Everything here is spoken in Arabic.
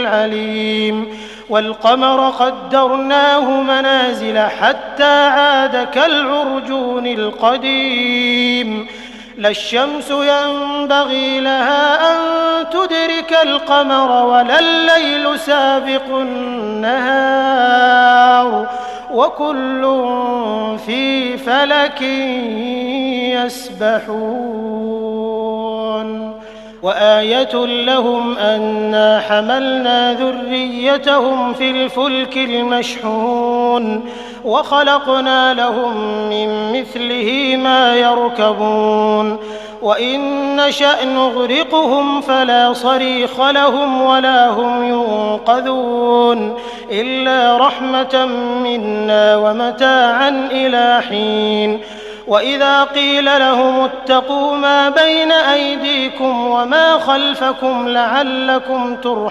العليم والقمر قدرناه منازل حتى عاد كالعرجون القديم لا الشمس ينبغي لها أن تدرك القمر ولا الليل سابق النهار وكل في فلك يسبحون وآية لهم أنا حملنا ذريتهم في الفلك المشحون وخلقنا لهم من مثله ما يركبون وإن نشأ نغرقهم فلا صريخ لهم ولا هم ينقذون إلا رحمة منا ومتاعا إلى حين وإذا قيل لهم اتقوا ما بين أيديكم وما خلفكم لعلكم ترحمون